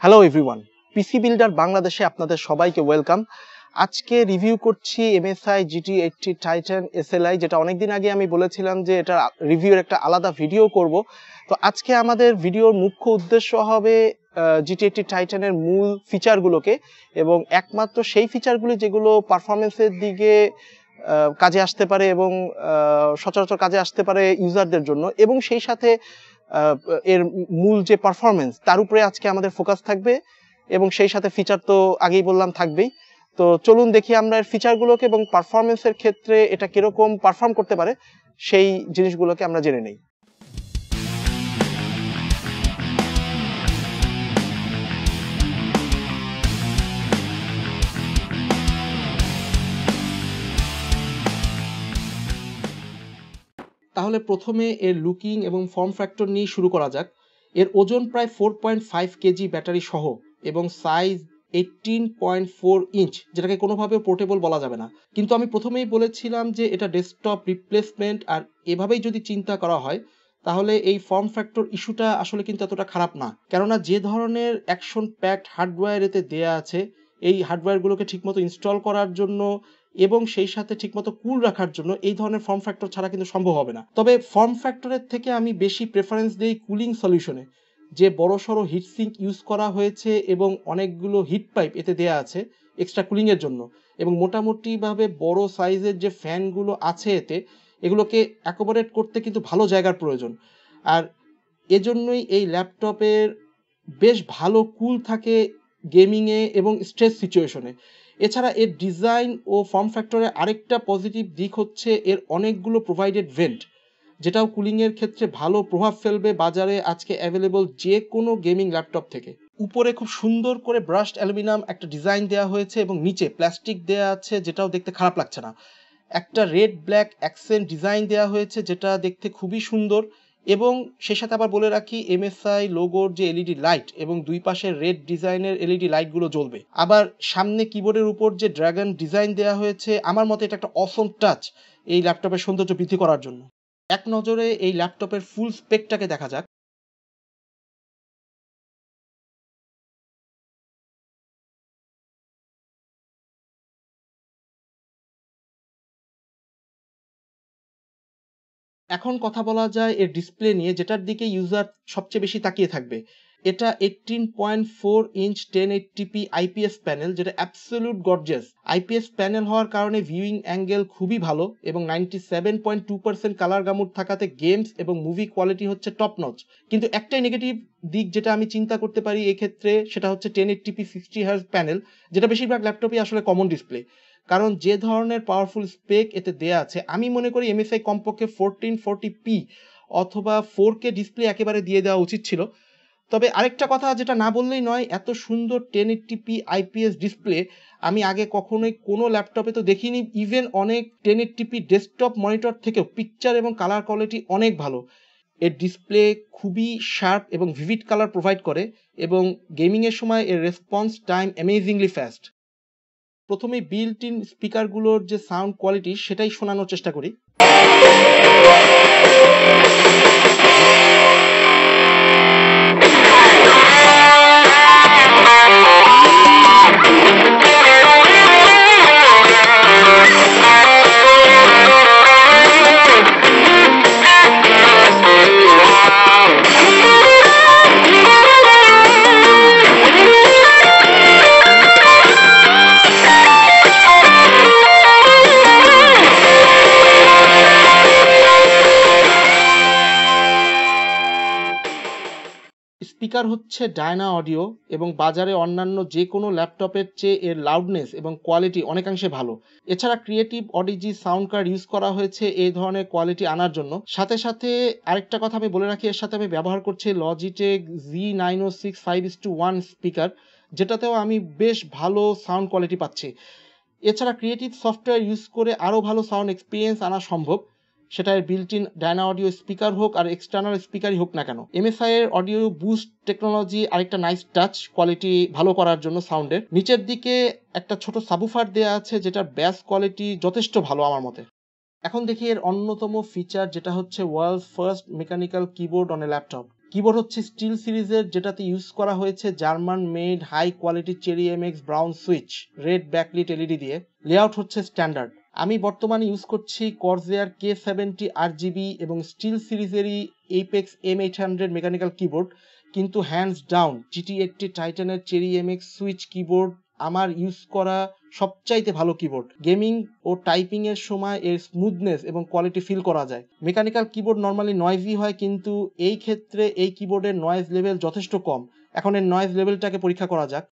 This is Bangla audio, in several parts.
হ্যালো এভরিওয়ান, পিসি বিল্ডার বাংলাদেশে আপনাদের সবাইকে ওয়েলকাম। আজকে রিভিউ করছি MSI GT80 টাইটান SLI, যেটা অনেকদিন আগে আমি বলেছিলাম যে এটা রিভিউর একটা আলাদা ভিডিও করব। তো আজকে আমাদের ভিডিওর মুখ্য উদ্দেশ্য হবে GT80 টাইটানের মূল ফিচারগুলোকে এবং একমাত্র সেই ফিচারগুলি যেগুলো পারফরমেন্সের দিকে কাজে আসতে পারে এবং সচরাচর কাজে আসতে পারে ইউজারদের জন্য, এবং সেই সাথে এর মূল যে পারফরমেন্স তার উপরে আজকে আমাদের ফোকাস থাকবে, এবং সেই সাথে ফিচার তো আগেই বললাম থাকবেই। তো চলুন দেখি আমরা এর ফিচারগুলোকে এবং পারফরমেন্সের ক্ষেত্রে এটা কিরকম পারফর্ম করতে পারে সেই জিনিসগুলোকে আমরা জেনে নেই। তাহলে প্রথমে এর লুকিং এবং ফর্ম ফ্যাক্টর নিয়ে শুরু করা যাক। এর ওজন প্রায় 4.5 কেজি ব্যাটারি সহ এবং সাইজ 18.4 ইঞ্চ, যেটাকে কোনোভাবে পোর্টেবল বলা যাবে না। কিন্তু আমি প্রথমেই বলেছিলাম যে এটা ডেস্কটপ রিপ্লেসমেন্ট, আর এভাবেই যদি চিন্তা করা হয় তাহলে এই ফর্ম ফ্যাক্টর ইস্যুটা আসলে কিন্তু এতটা খারাপ না। কেননা যে ধরনের অ্যাকশন প্যাকড হার্ডওয়্যার এতে দেয়া আছে, এই হার্ডওয়্যারগুলোকে ঠিকমতো ইনস্টল করার জন্য এবং সেই সাথে ঠিকমতো কুল রাখার জন্য এই ধরনের ফর্ম ফ্যাক্টর ছাড়া কিন্তু সম্ভব হবে না। তবে ফর্ম ফ্যাক্টরের থেকে আমি বেশি প্রেফারেন্স দিই কুলিং সলিউশনে, যে বড়সড় হিটসিঙ্ক ইউজ করা হয়েছে এবং অনেকগুলো হিট পাইপ এতে দেয়া আছে এক্সট্রা কুলিংয়ের জন্য, এবং মোটামুটিভাবে বড় সাইজের যে ফ্যানগুলো আছে এতে, এগুলোকে অ্যাকোমোডেট করতে কিন্তু ভালো জায়গার প্রয়োজন। আর এজন্যই এই ল্যাপটপের বেশ ভালো কুল থাকে গেমিংয়ে এবং স্ট্রেস সিচুয়েশনে। এছাড়া এর ডিজাইন ও ফর্ম ফ্যাক্টরে আরেকটা পজিটিভ দিক হচ্ছে এর অনেকগুলো প্রোভাইডেড ভেন্ট, যেটাও কুলিংয়ের ক্ষেত্রে ভালো প্রভাব ফেলবে বাজারে আজকে অ্যাভেলেবল যে কোনো গেমিং ল্যাপটপ থেকে। উপরে খুব সুন্দর করে ব্রাশড অ্যালুমিনিয়াম একটা ডিজাইন দেওয়া হয়েছে এবং নিচে প্লাস্টিক দেওয়া আছে, যেটাও দেখতে খারাপ লাগছে না। একটা রেড ব্ল্যাক অ্যাকসেন্ট ডিজাইন দেওয়া হয়েছে যেটা দেখতে খুবই সুন্দর, এবং সেই সাথে আবার বলে রাখি MSI লোগোর যে এলইডি লাইট এবং দুই পাশের রেড ডিজাইনের এলইডি লাইটগুলো জ্বলবে। আবার সামনে কিবোর্ডের উপর যে ড্রাগন ডিজাইন দেওয়া হয়েছে, আমার মতে এটা একটা অসম টাচ এই ল্যাপটপের সৌন্দর্য বৃদ্ধি করার জন্য। এক নজরে এই ল্যাপটপের ফুল স্পেকটাকে দেখা যাক। এখন কথা বলা যায় এর ডিসপ্লে নিয়ে, যেটার দিকে ইউজার সবচেয়ে বেশি তাকিয়ে থাকবে। এটা 18.4 ইঞ্চ 1080p IPS প্যানেল, যেটা অ্যাবসলিউট গর্জিয়াস। IPS প্যানেল হওয়ার কারণে ভিউইং অ্যাঙ্গেল খুবই ভালো এবং 97.2% কালার গামুট থাকাতে গেমস এবং মুভি কোয়ালিটি হচ্ছে টপ নচ। কিন্তু একটাই নেগেটিভ দিক যেটা আমি চিন্তা করতে পারি এক্ষেত্রে, সেটা হচ্ছে 1080p 60Hz প্যানেল, যেটা বেশিরভাগ ল্যাপটপই আসলে কমন ডিসপ্লে। কারণ যে ধরনের পাওয়ারফুল স্পেক এতে দেয়া আছে, আমি মনে করি MSI কমপক্ষে 1440p অথবা 4K ডিসপ্লে একেবারে দিয়ে দেওয়া উচিত ছিল। তবে আরেকটা কথা যেটা না বললেই নয়, এত সুন্দর 1080p IPS ডিসপ্লে আমি আগে কখনোই কোনো ল্যাপটপে তো দেখিনি। ইভেন অনেক 1080p ডেস্কটপ মনিটর থেকেও পিকচার এবং কালার কোয়ালিটি অনেক ভালো। এর ডিসপ্লে খুবই শার্প এবং ভিভিড কালার প্রোভাইড করে, এবং গেমিংয়ের সময় এর রেসপন্স টাইম অ্যামেজিংলি ফাস্ট। প্রথমে বিল্ট ইন স্পিকারগুলোর যে সাউন্ড কোয়ালিটি সেটাই শোনানোর চেষ্টা করি। স্পিকার হচ্ছে ডায়না অডিও এবং বাজারে অন্যান্য যে কোনো ল্যাপটপের চেয়ে এর লাউডনেস এবং কোয়ালিটি অনেকাংশে ভালো। এছাড়া ক্রিয়েটিভ অডিজি সাউন্ড কার্ড ইউজ করা হয়েছে এই ধরনের কোয়ালিটি আনার জন্য। সাথে সাথে আরেকটা কথা আমি বলে রাখি, এর সাথে আমি ব্যবহার করছি লজিটেক Z906 5:1 স্পিকার, যেটাতেও আমি বেশ ভালো সাউন্ড কোয়ালিটি পাচ্ছি। এছাড়া ক্রিয়েটিভ সফটওয়্যার ইউজ করে আরও ভালো সাউন্ড এক্সপিরিয়েন্স আনা সম্ভব, সেটা built in Diana audio speaker হোক আর এক্সটার্নাল স্পিকারই হোক না কেন। MSI এর অডিও বুস্ট টেকনোলজি আরেকটা নাইস টাচ কোয়ালিটি ভালো করার জন্য সাউন্ডের। নিচের দিকে একটা ছোট সাবুফার দেওয়া আছে, যেটার ব্যাস কোয়ালিটি যথেষ্ট ভালো আমার মতে। এখন দেখি এর অন্যতম ফিচার, যেটা হচ্ছে world's first mechanical keyboard on a laptop. Keyboard হচ্ছে স্টিল সিরিজের, যেটাতে ইউজ করা হয়েছে German made high quality Cherry MX brown switch red backlit LED দিয়ে। লেআউট হচ্ছে স্ট্যান্ডার্ড। আমি বর্তমানে ইউজ করছি কর্সেয়ার K70 RGB এবং স্টিল সিরিজেরই এইপেক্স M800 মেকানিক্যাল কিবোর্ড, কিন্তু হ্যান্ডস ডাউন GT80 টাইটানের চেরি এমএক্স সুইচ কিবোর্ড আমার ইউজ করা সবচাইতে ভালো কিবোর্ড। গেমিং ও টাইপিং এর সময় এর স্মুথনেস এবং কোয়ালিটি ফিল করা যায়। মেকানিক্যাল কিবোর্ড নর্মালি নয়েজি হয়, কিন্তু এই ক্ষেত্রে এই কিবোর্ডের নয়েজ লেভেল যথেষ্ট কম। এখন এর নয়েজ লেভেলটাকে পরীক্ষা করা যাক।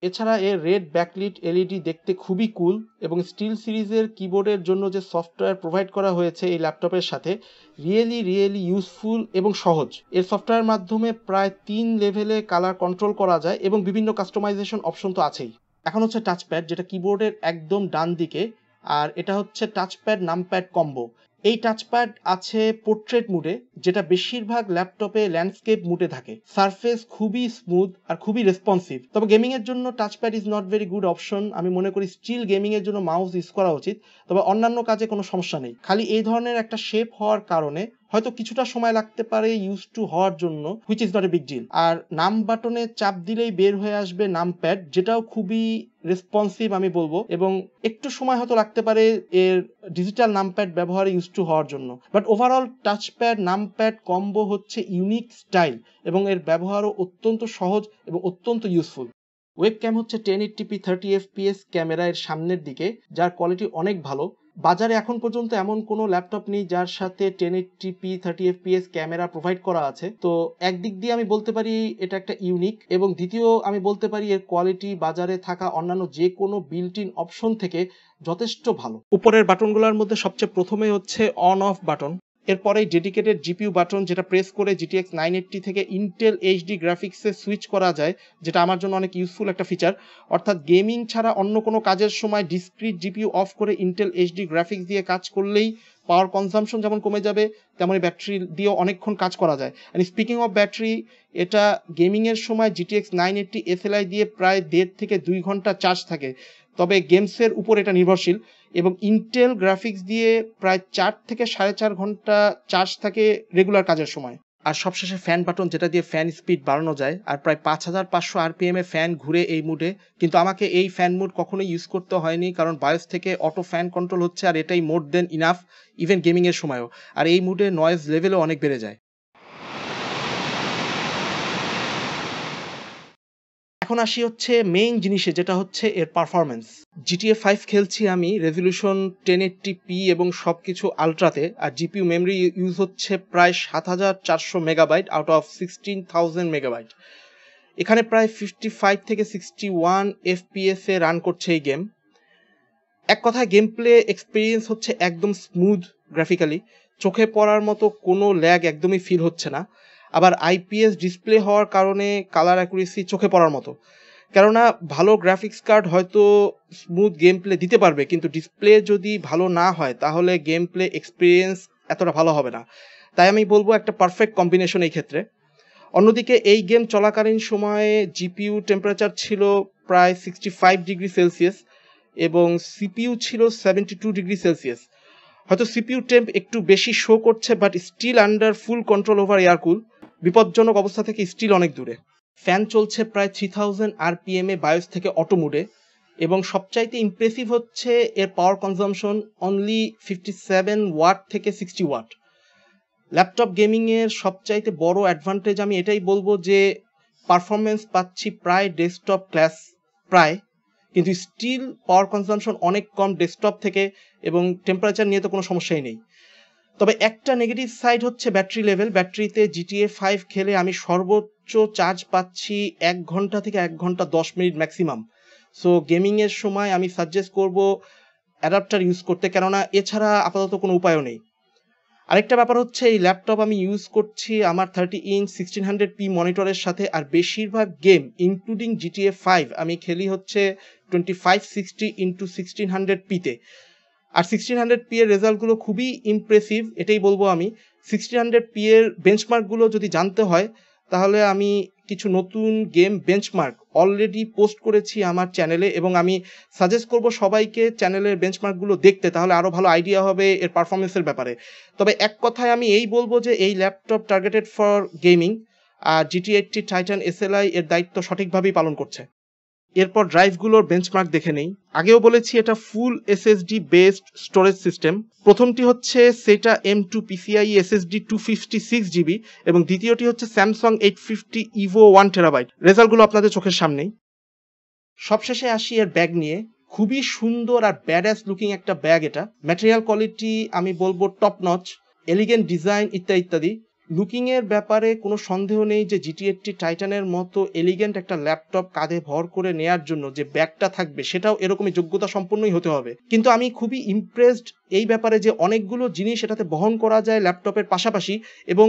এছাড়া এর রেড ব্যাকলিট এলইডি দেখতে খুবই কুল, এবং স্টিল সিরিজের কিবোর্ডের জন্য যে সফটওয়্যার প্রোভাইড করা হয়েছে এই ল্যাপটপের সাথে রিয়েলি ইউজফুল এবং সহজ। এর সফটওয়্যার মাধ্যমে প্রায় 3 লেভেলে কালার কন্ট্রোল করা যায় এবং বিভিন্ন কাস্টমাইজেশন অপশন তো আছেই। এখন হচ্ছে টাচপ্যাড, যেটা কিবোর্ডের একদম ডান দিকে, আর এটা হচ্ছে টাচপ্যাড নামপ্যাড কম্বো। এই টাচপ্যাড আছে পোর্ট্রেট মুডে, যেটা বেশিরভাগ ল্যাপটপে ল্যান্ডস্কেপ মুডে থাকে। সারফেস খুবই স্মুথ আর খুবই রেসপন্সিভ। তবে গেমিং এর জন্য touchpad is not very good option. আমি মনে করি স্টিল গেমিং এর জন্য মাউস ইউজ করা উচিত। তবে অন্যান্য কাজে কোনো সমস্যা নেই, খালি এই ধরনের একটা শেপ হওয়ার কারণে হয়তো কিছুটা সময় লাগতে পারে ইউজ টু হওয়ার জন্য, which is not a big deal. আর নাম বাটনে চাপ দিলেই বের হয়ে আসবে নাম প্যাড, যেটাও খুবই রেসপন্সিভ আমি বলবো, এবং একটু সময় হয়তো লাগতে পারে এর ডিজিটাল নামপ্যাড ব্যবহারে ইউজ টু হওয়ার জন্য। But overall touchpad numpad combo হচ্ছে ইউনিক স্টাইল, এবং এর ব্যবহারও অত্যন্ত সহজ এবং অত্যন্ত ইউজফুল। ওয়েবক্যাম হচ্ছে 1080p 30fps ক্যামেরা এর সামনের দিকে, যার কোয়ালিটি অনেক ভালো। বাজারে এখন পর্যন্ত এমন কোনো ল্যাপটপ নেই যার সাথে 1080p 30fps ক্যামেরা প্রোভাইড করা আছে। তো একদিক দিয়ে আমি বলতে পারি এটা একটা ইউনিক, এবং দ্বিতীয় আমি বলতে পারি এর কোয়ালিটি বাজারে থাকা অন্যান্য যে কোনো বিল্ট ইন অপশন থেকে যথেষ্ট ভালো। উপরের বাটনগুলোর মধ্যে সবচেয়ে প্রথমে হচ্ছে অন অফ বাটন, এরপরে ডেডিকেটেড জিপিইউ বাটন, যেটা প্রেস করে GTX 980 থেকে ইন্টেল এইচডি গ্রাফিক্সে সুইচ করা যায়, যেটা আমার জন্য অনেক ইউজফুল একটা ফিচার। অর্থাৎ গেমিং ছাড়া অন্য কোনো কাজের সময় ডিসক্রিট জিপিইউ অফ করে ইন্টেল এইচডি গ্রাফিক্স দিয়ে কাজ করলেই পাওয়ার কনজাম্পশন যেমন কমে যাবে, তেমনই ব্যাটারি দিয়েও অনেকক্ষণ কাজ করা যায়। অ্যান্ড স্পিকিং অফ ব্যাটারি, এটা গেমিংয়ের সময় GTX 980 SLI দিয়ে প্রায় 1.5 থেকে 2 ঘন্টা চার্জ থাকে। তবে গেমসের উপর এটা নির্ভরশীল, এবং ইন্টেল গ্রাফিক্স দিয়ে প্রায় 4 থেকে 4.5 ঘন্টা চার্জ থাকে রেগুলার কাজের সময়। আর সবশেষে ফ্যান বাটন, যেটা দিয়ে ফ্যান স্পিড বাড়ানো যায়, আর প্রায় 5500 RPM এ ফ্যান ঘুরে এই মুডে। কিন্তু আমাকে এই ফ্যান মুড কখনোই ইউজ করতে হয়নি, কারণ বায়োস থেকে অটো ফ্যান কন্ট্রোল হচ্ছে, আর এটাই মোর দেন ইনাফ ইভেন গেমিং এর সময়ও। আর এই মুডে নয়েজ লেভেলও অনেক বেড়ে যায়। এখন আসি হচ্ছে মেইন জিনিসে, যেটা হচ্ছে এর পারফরমেন্স। GTA 5 খেলছি আমি রেজলিউশন 1080p এবং সবকিছু আলট্রাতে, আর জিপিইউ মেমরি ইউজ হচ্ছে প্রায় 7400 মেগাবাইট আউট অফ 16000 মেগাবাইট। এখানে প্রায় 55 থেকে 61 FPS এ রান করছে এই গেম। এক কথায় গেম প্লে এক্সপিরিয়েন্স হচ্ছে একদম স্মুথ, গ্রাফিক্যালি চোখে পড়ার মতো কোনো ল্যাগ একদমই ফিল হচ্ছে না। আবার IPS ডিসপ্লে হওয়ার কারণে কালার অ্যাকুরেসি চোখে পড়ার মতো। কেননা ভালো গ্রাফিক্স কার্ড হয়তো স্মুথ গেম প্লে দিতে পারবে, কিন্তু ডিসপ্লে যদি ভালো না হয় তাহলে গেম প্লে এক্সপিরিয়েন্স এতটা ভালো হবে না। তাই আমি বলবো একটা পারফেক্ট কম্বিনেশন এই ক্ষেত্রে। অন্যদিকে এই গেম চলাকালীন সময়ে জিপিইউ টেম্পারেচার ছিল প্রায় 65 ডিগ্রি সেলসিয়াস এবং সিপিইউ ছিল 72 ডিগ্রি সেলসিয়াস। হয়তো সিপিইউ টেম্প একটু বেশি শো করছে, but still under full control over air cool. বিপজ্জনক অবস্থা থেকে স্টিল অনেক দূরে। ফ্যান চলছে প্রায় 3000 RPM এ বায়োস থেকে অটো মুডে, এবং সবচাইতে ইমপ্রেসিভ হচ্ছে এর পাওয়ার কনজাম্পশন অনলি 57 ওয়াট থেকে 60 ওয়াট। ল্যাপটপ গেমিং এর সবচাইতে বড় অ্যাডভান্টেজ আমি এটাই বলবো যে পারফরমেন্স পাচ্ছি প্রায় ডেস্কটপ ক্লাস প্রায়, কিন্তু স্টিল পাওয়ার কনজাম্পশন অনেক কম ডেস্কটপ থেকে, এবং টেম্পারেচার নিয়ে তো কোনো সমস্যাই নেই। তবে একটা নেগেটিভ সাইড হচ্ছে ব্যাটারি লেভেল। ব্যাটারিতে GTA 5 খেলে আমি সর্বোচ্চ চার্জ পাচ্ছি 1 ঘন্টা থেকে 1 ঘন্টা 10 মিনিট ম্যাক্সিমাম। সো গেমিংয়ের সময় আমি সাজেস্ট করব অ্যাডাপ্টার ইউজ করতে, কেননা এছাড়া আপাতত কোনো উপায়ও নেই। আরেকটা ব্যাপার হচ্ছে এই ল্যাপটপ আমি ইউজ করছি আমার 30 ইঞ্চ 1600p মনিটরের সাথে, আর বেশিরভাগ গেম ইনক্লুডিং GTA 5 আমি খেলি হচ্ছে 2560x1600p তে। আর 1600p এর রেজাল্টগুলো খুবই ইমপ্রেসিভ, এটাই বলবো আমি। 1600p এর বেঞ্চমার্কগুলো যদি জানতে হয় তাহলে আমি কিছু নতুন গেম বেঞ্চমার্ক অলরেডি পোস্ট করেছি আমার চ্যানেলে, এবং আমি সাজেস্ট করব সবাইকে চ্যানেলের বেঞ্চমার্কগুলো দেখতে, তাহলে আরও ভালো আইডিয়া হবে এর পারফরমেন্সের ব্যাপারে। তবে এক কথায় আমি এই বলবো যে এই ল্যাপটপ টার্গেটেড ফর গেমিং, আর GT 80 টাইটান SLI এর দায়িত্ব সঠিকভাবেই পালন করছে। এরপর ড্রাইভগুলোর বেঞ্চমার্ক দেখে নেই। আগেও বলেছি এটা ফুল SSD বেসড স্টোরেজ সিস্টেম। প্রথমটি হচ্ছে সেটা M2 PCIe SSD 256GB এবং দ্বিতীয়টি হচ্ছে স্যামসাং 850 EVO 1TB। রেজাল্টগুলো আপনাদের চোখের সামনেই। সবশেষে আসি এর ব্যাগ নিয়ে। খুবই সুন্দর আর ব্যাডাস লুকিং একটা ব্যাগ এটা। ম্যাটেরিয়াল কোয়ালিটি আমি বলবো টপ নচ, এলিগেন্ট ডিজাইন ইত্যাদি ইত্যাদি। লুকিংয়ের ব্যাপারে কোনো সন্দেহ নেই যে GT 80 টাইটানের মতো এলিগেন্ট একটা ল্যাপটপ কাঁধে ভর করে নেয়ার জন্য যে ব্যাগটা থাকবে সেটাও এরকমই যোগ্যতা সম্পন্নই হতে হবে। কিন্তু আমি খুবই ইমপ্রেসড এই ব্যাপারে যে অনেকগুলো জিনিস এটাতে বহন করা যায় ল্যাপটপের পাশাপাশি, এবং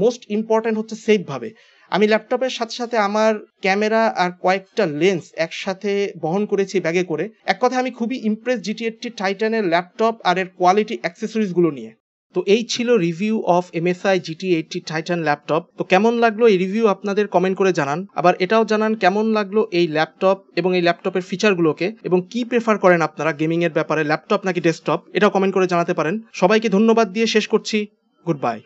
মোস্ট ইম্পর্ট্যান্ট হচ্ছে সেফভাবে। আমি ল্যাপটপের সাথে সাথে আমার ক্যামেরা আর কয়েকটা লেন্স একসাথে বহন করেছি ব্যাগে করে। এক কথায় আমি খুবই ইমপ্রেস GT 80 টাইটানের ল্যাপটপ আর এর কোয়ালিটি অ্যাক্সেসরিজগুলো নিয়ে। তো এই ছিল review of MSI GT 80 Titan laptop. তো কেমন লাগলো এই রিভিউ আপনাদের কমেন্ট করে জানান। আবার এটাও জানান কেমন লাগলো এই ল্যাপটপ এবং এই ল্যাপটপের ফিচারগুলোকে, এবং কি প্রেফার করেন আপনারা গেমিং এর ব্যাপারে, ল্যাপটপ নাকি ডেস্কটপ, এটাও কমেন্ট করে জানাতে পারেন। সবাইকে ধন্যবাদ দিয়ে শেষ করছি। Good bye.